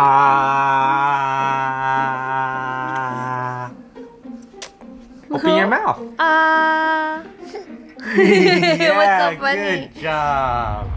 Ah. Open your mouth. Ah. Yeah, what's so funny? Good job.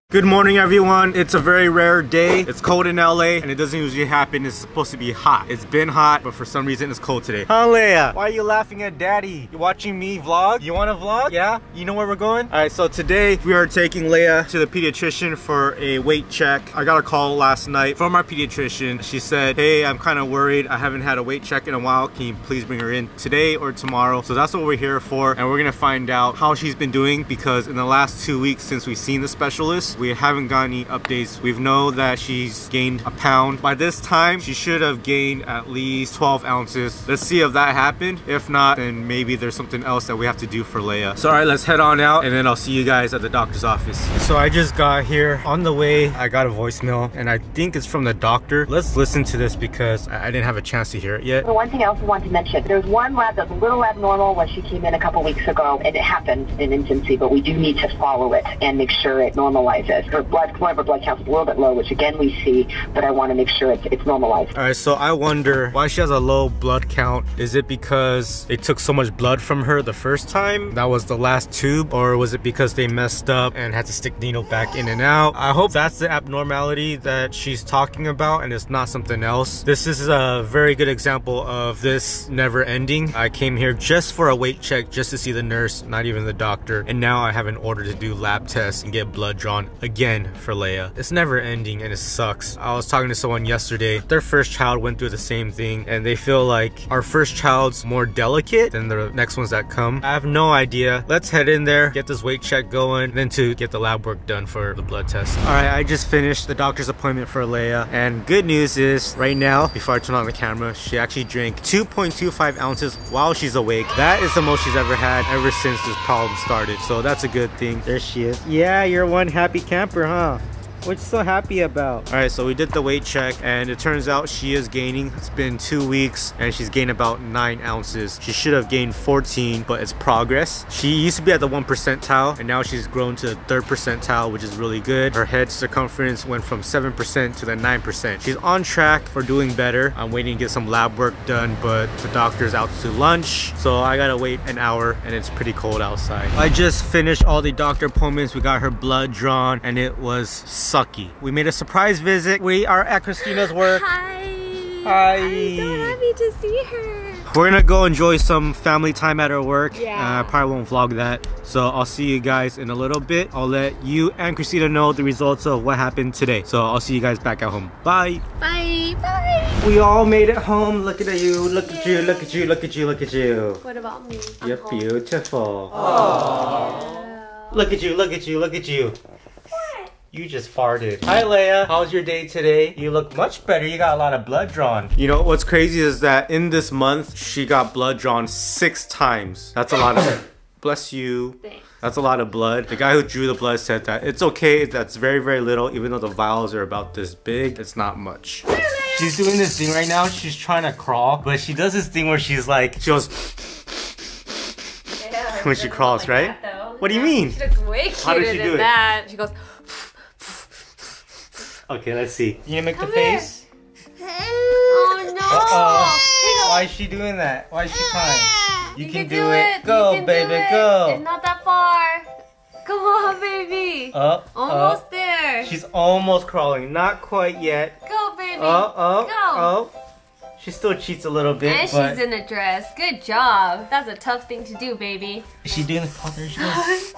Good morning, everyone. It's a very rare day. It's cold in LA and it doesn't usually happen. It's supposed to be hot. It's been hot, but for some reason it's cold today. Huh, Leia? Why are you laughing at daddy? You watching me vlog? You want to vlog? Yeah? You know where we're going? All right, so today we are taking Leia to the pediatrician for a weight check. I got a call last night from our pediatrician. She said, hey, I'm kind of worried. I haven't had a weight check in a while. Can you please bring her in today or tomorrow? So that's what we're here for. And we're gonna find out how she's been doing, because in the last 2 weeks since we've seen the specialist, we haven't gotten any updates. We know that she's gained a pound. By this time, she should have gained at least 12 ounces. Let's see if that happened. If not, then maybe there's something else that we have to do for Leia. So all right, let's head on out and then I'll see you guys at the doctor's office. So I just got here. On the way, I got a voicemail and I think it's from the doctor. Let's listen to this because I didn't have a chance to hear it yet. The one thing I also want to mention, there's one lab that's a little abnormal when she came in a couple weeks ago, and it happened in infancy, but we do need to follow it and make sure it normalizes. Her blood, one of her blood counts is a little bit low, which again we see, but I want to make sure it's normalized. All right, so I wonder why she has a low blood count. Is it because they took so much blood from her the first time? That was the last tube, or was it because they messed up and had to stick needle back in and out? I hope that's the abnormality that she's talking about and it's not something else. This is a very good example of this never ending. I came here just for a weight check, just to see the nurse, not even the doctor, and now I have an order to do lab tests and get blood drawn again for Leia. It's never ending and it sucks. I was talking to someone yesterday. Their first child went through the same thing and they feel like our first child's more delicate than the next ones that come. I have no idea. Let's head in there, get this weight check going, then to get the lab work done for the blood test. All right, I just finished the doctor's appointment for Leia, and good news is right now, before I turn on the camera, she actually drank 2.25 ounces while she's awake. That is the most she's ever had ever since this problem started, so that's a good thing. There she is. Yeah, you're one happy camper, huh? What you so happy about? All right, so we did the weight check and it turns out she is gaining. It's been 2 weeks and she's gained about 9 ounces. She should have gained 14, but it's progress. She used to be at the 1 percentile and now she's grown to the 3rd percentile, which is really good. Her head circumference went from 7% to the 9%. She's on track for doing better. I'm waiting to get some lab work done, but the doctor's out to lunch, so I gotta wait an hour and it's pretty cold outside. I just finished all the doctor appointments. We got her blood drawn and it was sucky. We made a surprise visit. We are at Christina's work. Hi. Hi. I'm so happy to see her. We're gonna go enjoy some family time at her work. Yeah. I probably won't vlog that. So I'll see you guys in a little bit. I'll let you and Christina know the results of what happened today. So I'll see you guys back at home. Bye. Bye. Bye. We all made it home. Look at you. Look at you. Look at you. Look at you. Look at you. What about me? You're home. beautiful. Aww. Look at you. Look at you. Look at you. You just farted. Hi Leia, how's your day today? You look much better. You got a lot of blood drawn. You know what's crazy is that in this month, she got blood drawn 6 times. That's a lot of, bless you. Thanks. That's a lot of blood. The guy who drew the blood said that it's okay, that's very, very little. Even though the vials are about this big, it's not much. She's doing this thing right now. She's trying to crawl, but she does this thing where she's like, she goes, Yeah, when she crawls, like right? that, What do you mean? She looks way cuter How does she do than it? that. She goes, Okay, let's see. You gonna make Come the here. face? oh no. Uh-oh. Why is she doing that? Why is she crying? You can do it. Go, You can baby, do it. go. It's not that far. Come on, baby. Up, Almost up. there. She's almost crawling. Not quite yet. Go, baby. Go. Go. She still cheats a little bit, And but... she's in a dress. Good job. That's a tough thing to do, baby. Is she doing the paw? There she goes.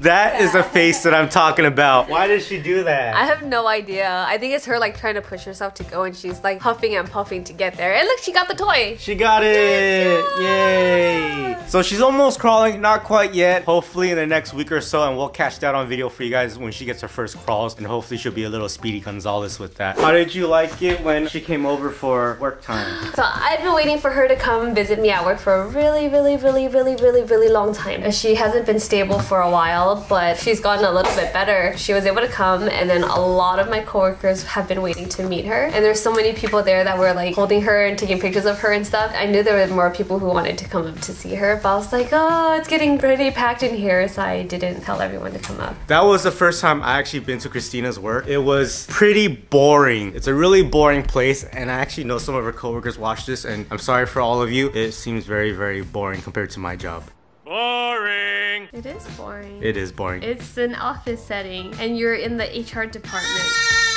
That is the face that I'm talking about. Why did she do that? I have no idea. I think it's her like trying to push herself to go, and she's like huffing and puffing to get there. And look, she got the toy. She got it! Yay! So she's almost crawling, not quite yet. Hopefully in the next week or so, and we'll catch that on video for you guys when she gets her first crawls, and hopefully she'll be a little Speedy Gonzalez with that. How did you like it when she came over for work time? So I've been waiting for her to come visit me at work for a really long time. She hasn't been stable for a while. well, but she's gotten a little bit better. She was able to come, and then a lot of my coworkers have been waiting to meet her. And there's so many people there that were like holding her and taking pictures of her and stuff. I knew there were more people who wanted to come up to see her, but I was like, oh, it's getting pretty packed in here, so I didn't tell everyone to come up. That was the first time I actually been to Christina's work. It was pretty boring. It's a really boring place, and I actually know some of her coworkers watch this, and I'm sorry for all of you. It seems very, very boring compared to my job. Boring! It is boring. It is boring. It's an office setting, and you're in the HR department.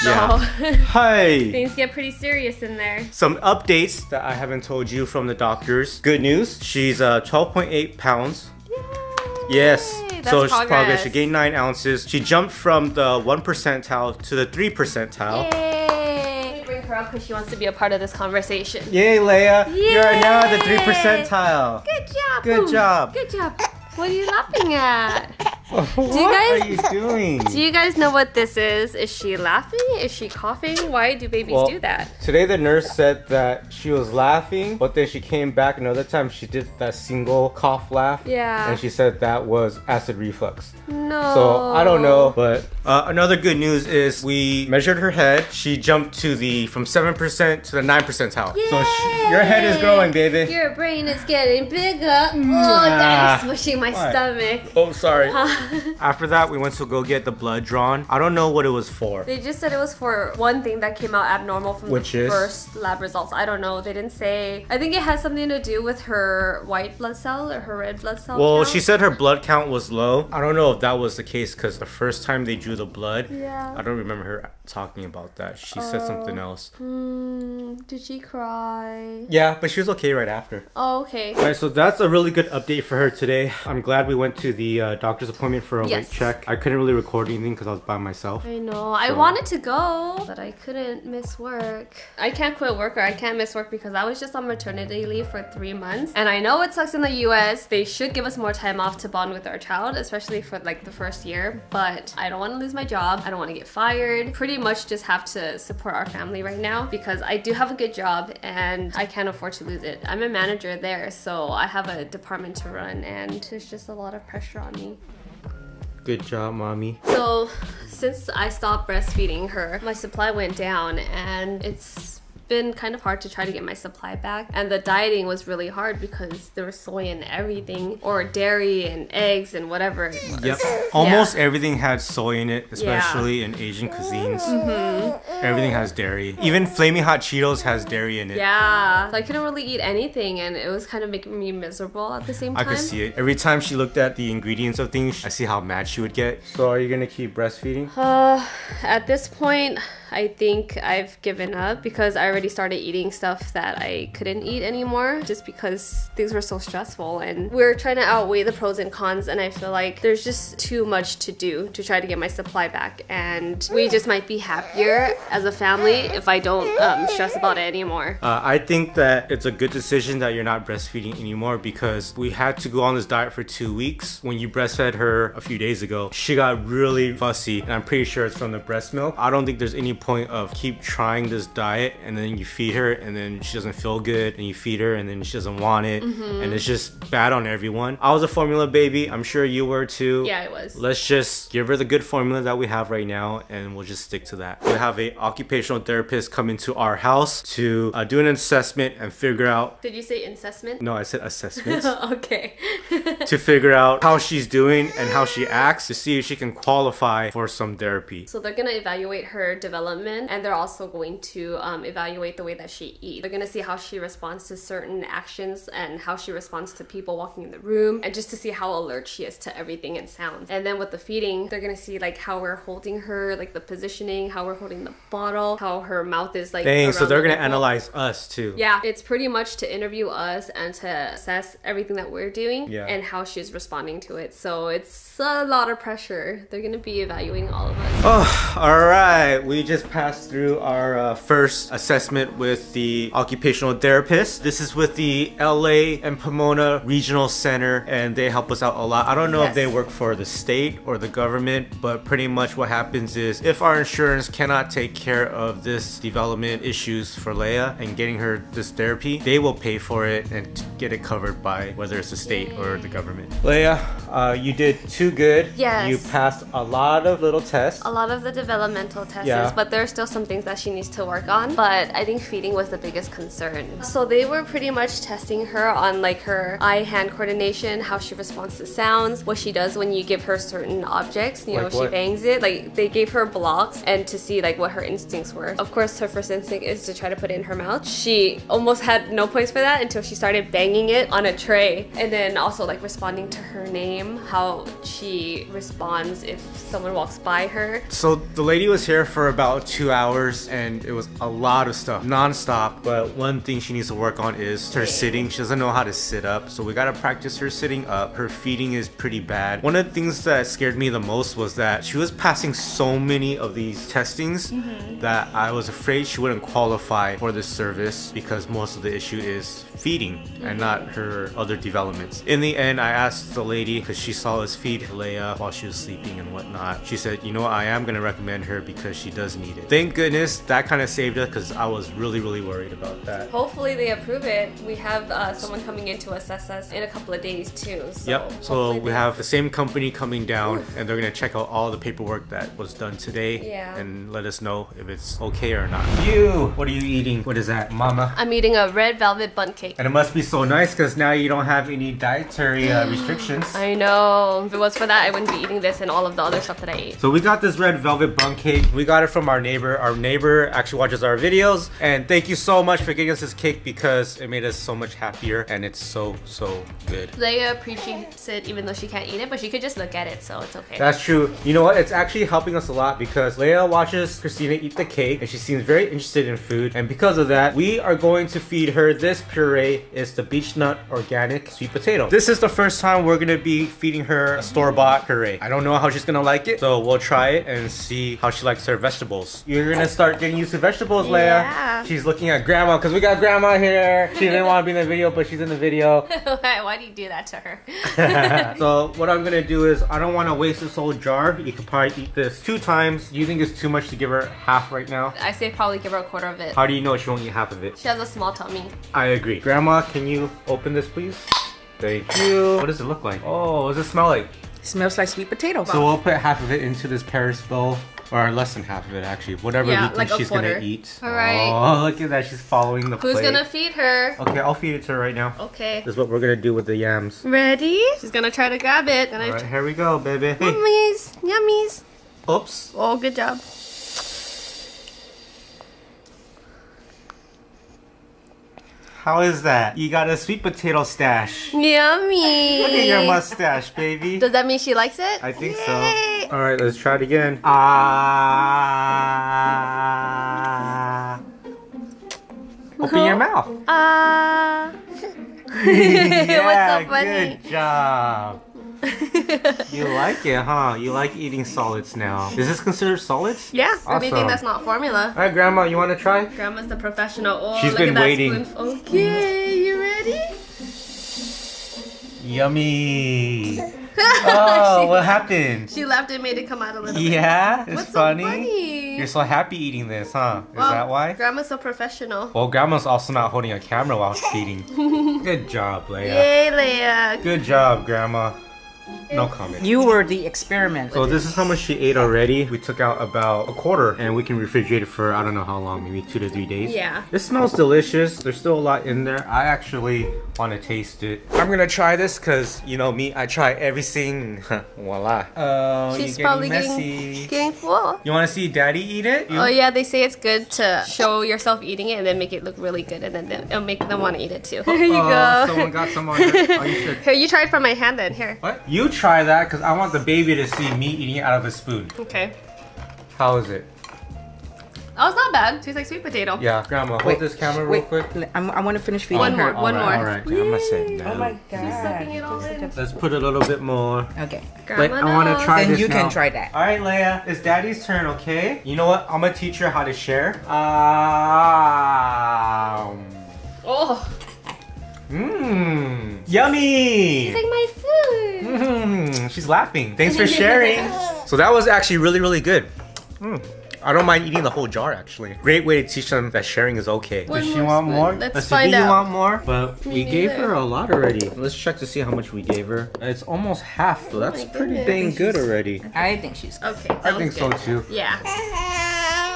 So yeah. Hi! Things get pretty serious in there. Some updates that I haven't told you from the doctors. Good news, she's 12.8 pounds. Yay! Yes. That's so she's progress. She gained 9 ounces. She jumped from the 1 percentile to the 3 percentile. Yay! Bring her up because she wants to be a part of this conversation. Yay, Leia! Yay! You're now at the 3 percentile. Good job! Good job. Good job! What are you laughing at? What are you doing? Do you guys know what this is? Is she laughing? Is she coughing? Why do babies do that? Today the nurse said that she was laughing, but then she came back another time. She did that single cough laugh. Yeah. And she said that was acid reflux. No. So I don't know, but another good news is we measured her head. She jumped to from 7% to the 9 percentile. Yay! So your head is growing, baby. Your brain is getting bigger. Oh, that is smushing my stomach. Oh, sorry. After that, we went to go get the blood drawn. I don't know what it was for. They just said it was for one thing that came out abnormal from the first lab results. I don't know. They didn't say. I think it has something to do with her white blood cell or her red blood cell. Well, count. she said her blood count was low. I don't know if that was the case because the first time they drew the blood, yeah. I don't remember her talking about that. She said something else. Did she cry? Yeah, but she was okay right after. Oh, okay. Alright, so that's a really good update for her today. I'm glad we went to the doctor's appointment for a weight check. I couldn't really record anything because I was by myself. I know. I wanted to go, but I couldn't miss work. I can't quit work, or I can't miss work because I was just on maternity leave for 3 months. And I know it sucks in the US. They should give us more time off to bond with our child, especially for like the first year. But I don't want to lose my job. I don't want to get fired. Pretty much just have to support our family right now because I do have a good job and I can't afford to lose it. I'm a manager there, so I have a department to run and there's just a lot of pressure on me. Good job, mommy. So since I stopped breastfeeding her, my supply went down and it's been kind of hard to try to get my supply back, and the dieting was really hard because there was soy in everything, or dairy and eggs and whatever it was. Yep, almost everything had soy in it, especially in Asian cuisines. Everything has dairy. Even Flaming Hot Cheetos has dairy in it. Yeah, so I couldn't really eat anything and it was kind of making me miserable at the same time. I could see it. Every time she looked at the ingredients of things, I see how mad she would get. So are you gonna keep breastfeeding? At this point, I think I've given up because I already started eating stuff that I couldn't eat anymore just because things were so stressful, and we're trying to outweigh the pros and cons, and I feel like there's just too much to do to try to get my supply back, and we just might be happier as a family if I don't stress about it anymore. I think that it's a good decision that you're not breastfeeding anymore because we had to go on this diet for 2 weeks. When you breastfed her a few days ago, she got really fussy, and I'm pretty sure it's from the breast milk. I don't think there's any point of keep trying this diet and then you feed her and then she doesn't feel good, and you feed her and then she doesn't want it, and it's just bad on everyone. I was a formula baby. I'm sure you were too. Yeah, I was. Let's just give her the good formula that we have right now and we'll just stick to that. We'll have a occupational therapist come into our house to do an assessment and figure out. Did you say assessment? No, I said assessment. Okay. To figure out how she's doing and how she acts to see if she can qualify for some therapy. So they're gonna evaluate her development, and they're also going to evaluate the way that she eats. They're gonna see how she responds to certain actions and how she responds to people walking in the room, and just to see how alert she is to everything and sounds. And then with the feeding, they're gonna see like how we're holding her, like the positioning, how we're holding the bottle, how her mouth is like. Dang, so they're gonna nipple. analyze us too. Yeah, it's pretty much to interview us and to assess everything that we're doing and how she's responding to it. So it's a lot of pressure. They're gonna be evaluating all of us. Oh, all right. We just passed through our first assessment assessment with the occupational therapist. This is with the LA and Pomona Regional Center, and they help us out a lot. I don't know if they work for the state or the government, but pretty much what happens is if our insurance cannot take care of this development issues for Leia and getting her this therapy, they will pay for it and get it covered by whether it's the state or the government. Leia, you did too good. Yes. You passed a lot of little tests. A lot of the developmental tests, but there are still some things that she needs to work on. But I think feeding was the biggest concern. So they were pretty much testing her on like her eye-hand coordination, how she responds to sounds, what she does when you give her certain objects. You know, like she bangs it. Like they gave her blocks and to see like what her instincts were. Of course, her first instinct is to try to put it in her mouth. She almost had no points for that until she started banging it on a tray. And then also like responding to her name, how she responds if someone walks by her. So the lady was here for about 2 hours and it was a lot of stuff non-stop, but one thing she needs to work on is her sitting. She doesn't know how to sit up, so we gotta practice her sitting up. Her feeding is pretty bad. One of the things that scared me the most was that she was passing so many of these testings that I was afraid she wouldn't qualify for this service because most of the issue is feeding and not her other developments. In the end, I asked the lady, because she saw us feed Leia while she was sleeping and whatnot. She said, you know what, I am gonna recommend her because she does need it. Thank goodness that kind of saved us because I was really worried about that. Hopefully they approve it. We have someone coming in to assess us in a couple of days too. So yep, so we have the same company coming down and they're gonna check out all the paperwork that was done today and let us know if it's okay or not. You, what are you eating? What is that, mama? I'm eating a red velvet bundt cake. And it must be so nice because now you don't have any dietary restrictions. I know. If it was for that, I wouldn't be eating this and all of the other stuff that I ate. So we got this red velvet bundt cake. We got it from our neighbor. Our neighbor actually watches our videos. And thank you so much for getting us this cake because it made us so much happier and it's so good. Leia appreciates it even though she can't eat it, but she could just look at it, so it's okay. That's true. You know what? It's actually helping us a lot because Leia watches Christina eat the cake and she seems very interested in food. And because of that, we are going to feed her this puree. It's the beech nut organic sweet potato. This is the first time we're gonna be feeding her a store-bought puree. I don't know how she's gonna like it, so we'll try it and see how she likes her vegetables. You're gonna start getting used to vegetables, Leia. Yeah. She's looking at grandma because we got grandma here. She didn't want to be in the video, but she's in the video. Why do you do that to her? So what I'm gonna do is I don't want to waste this whole jar. You could probably eat this 2 times. Do you think it's too much to give her half right now? I say probably give her a quarter of it. How do you know she won't eat half of it? She has a small tummy. I agree. Grandma, can you open this please? Thank you. What does it look like? Oh, what does it smell like? It smells like sweet potatoes. So we'll put half of it into this Paris bowl. Or less than half of it actually. Whatever we think like she's gonna eat. Alright. Oh, look at that. She's following the plate. Who's gonna feed her? Okay, I'll feed it to her right now. Okay. This is what we're gonna do with the yams. Ready? She's gonna try to grab it. Alright, here we go, baby. Hey. Yummies. Yummies. Oops. Oh, good job. How is that? You got a sweet potato stash. Yummy. Look at your mustache, baby. Does that mean she likes it? I think Yay. so. Alright, let's try it again. Ah. Open your mouth. Yeah, Yeah, what's so funny? good job. You like it, huh? You like eating solids now. Is this considered solids? Yeah, Awesome. anything that's not formula. Alright, Grandma, you want to try? Grandma's the professional. Oh, She's look been at that waiting. spoon. Okay, you ready? Yummy. Oh, what happened? She laughed and made it come out a little bit. Yeah, it's What's funny. so funny? You're so happy eating this, huh? Is Well, that why? Grandma's so professional. Well, Grandma's also not holding a camera while feeding. Good job, Leia. Yay, Leia. Good job, Grandma. No comment. You were the experiment. So this is how much she ate already. We took out about a quarter and we can refrigerate it for I don't know how long, maybe 2 to 3 days. Yeah. It smells delicious. There's still a lot in there. I actually want to taste it. I'm gonna try this because you know me, I try everything. Voila. Oh, She's you're probably messy. getting full. You want to see Daddy eat it? Oh yeah, they say it's good to show yourself eating it and then make it look really good and then it'll make them want to eat it too. Here you go. Someone got some on it. Oh, you should. Here, you try it from my hand then. Here. What? You try that because I want the baby to see me eating it out of a spoon. Okay. How is it? Oh, it's not bad. Tastes like sweet potato. Yeah, Grandma, hold this camera real quick. I want to finish feeding One her. more, one more. All right. I'm gonna sit down. Oh my She's sucking it god. all in. Let's put a little bit more. Okay. But Grandma I want to knows. try Then this you now. can try that. All right, Leia, it's Daddy's turn, okay? You know what? I'm gonna teach her how to share. Oh, Yummy. she's like my food. She's laughing. Thanks for sharing. So that was actually really, really good. I don't mind eating the whole jar, actually. Great way to teach them that sharing is okay. One Does she more want spoon. more? Let's Does find you out. want more? But Me we gave neither. her a lot already. Let's check to see how much we gave her. It's almost half, so that's my pretty goodness. dang good already. I think she's good. Okay, I think so too. Yeah.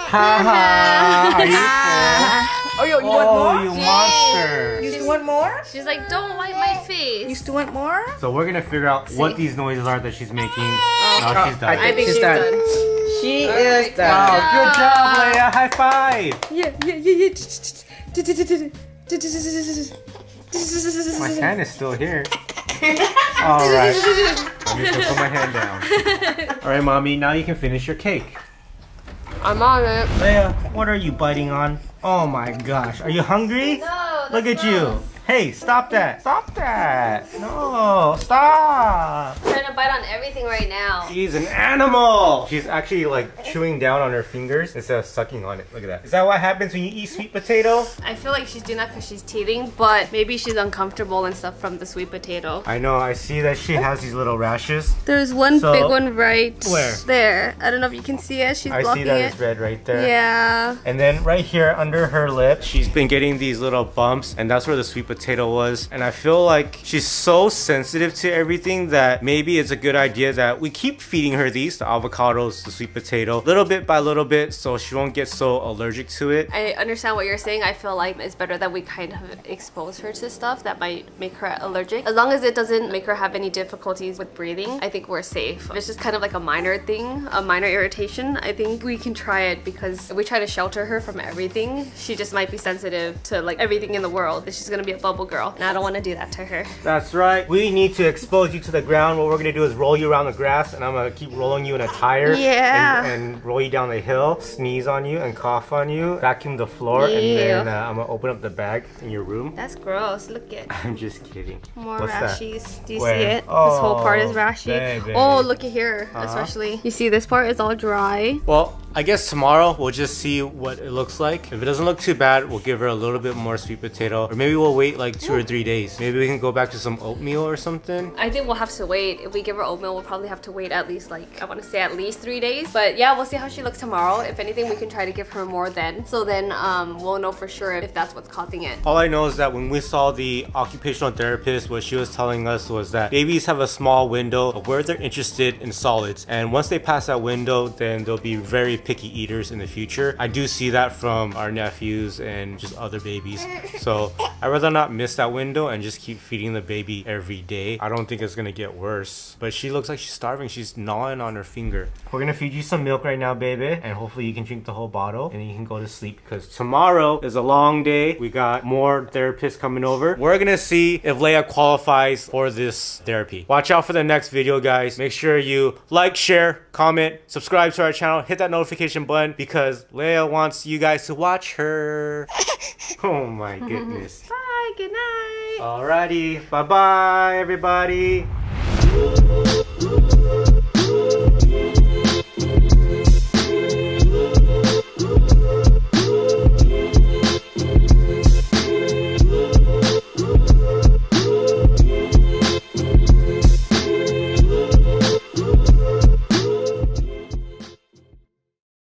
Haha, are you full? Oh, you want more? You monster. You still want more? She's like, don't wipe my face. You still want more? So we're gonna figure out what these noises are that she's making. Oh, Now she's done. I think she's done. She Alright, is good Wow, done. good job, Leia. High five. My hand is still here. Alright. I'm just gonna put my hand down. Alright, Mommy, now you can finish your cake. I'm on it. Leia, what are you biting on? Oh my gosh. Are you hungry? No, Look at you. Hey, stop that. Stop that. No, stop. I'm trying to bite on everything right now. She's an animal. She's actually like chewing down on her fingers instead of sucking on it. Look at that. Is that what happens when you eat sweet potato? I feel like she's doing that because she's teething, but maybe she's uncomfortable and stuff from the sweet potato. I know. I see that she has these little rashes. There's one So, big one right where? there. I don't know if you can see it. She's I blocking see that it. it's red right there. Yeah. And then right here under her lip, she's been getting these little bumps, and that's where the sweet potato was. And I feel like she's so sensitive to everything that maybe it's a good idea that we keep feeding her these, the avocados, the sweet potato, little bit by little bit, so she won't get so allergic to it. I understand what you're saying. I feel like it's better that we kind of expose her to stuff that might make her allergic. As long as it doesn't make her have any difficulties with breathing, I think we're safe. If it's just kind of like a minor thing, a minor irritation, I think we can try it because if we try to shelter her from everything, she just might be sensitive to like everything in the world. She's gonna be a bubble girl, and I don't want to do that to her. That's right. We need to expose you to the ground. What we're gonna do is roll you around the grass, and I'm gonna keep rolling you in a tire. Yeah. And roll you down the hill, sneeze on you, and cough on you, vacuum the floor, and then I'm gonna open up the bag in your room. That's gross. Look it. I'm just kidding. More What's that? rashies. Do you Where? see it? Oh, This whole part is rashy. baby. Oh, look at here, especially. You see this part is all dry. Well, I guess tomorrow we'll just see what it looks like. If it doesn't look too bad, we'll give her a little bit more sweet potato. Or maybe we'll wait like 2 or 3 days. Maybe we can go back to some oatmeal or something. I think we'll have to wait. If we give her oatmeal, we'll probably have to wait at least like, I want to say at least 3 days. But yeah, we'll see how she looks tomorrow. If anything, we can try to give her more then. So then we'll know for sure if that's what's causing it. All I know is that when we saw the occupational therapist, what she was telling us was that babies have a small window of where they're interested in solids. And once they pass that window, then they'll be very picky eaters in the future. I do see that from our nephews and just other babies. So I'd rather not miss that window and just keep feeding the baby every day. I don't think it's gonna get worse. But she looks like she's starving. She's gnawing on her finger. We're gonna feed you some milk right now, baby. And hopefully you can drink the whole bottle and then you can go to sleep because tomorrow is a long day. We got more therapists coming over. We're gonna see if Leia qualifies for this therapy. Watch out for the next video, guys. Make sure you like, share, comment, subscribe to our channel, hit that notification button because Leia wants you guys to watch her. Oh my goodness. Bye, good night. Alrighty, bye-bye everybody.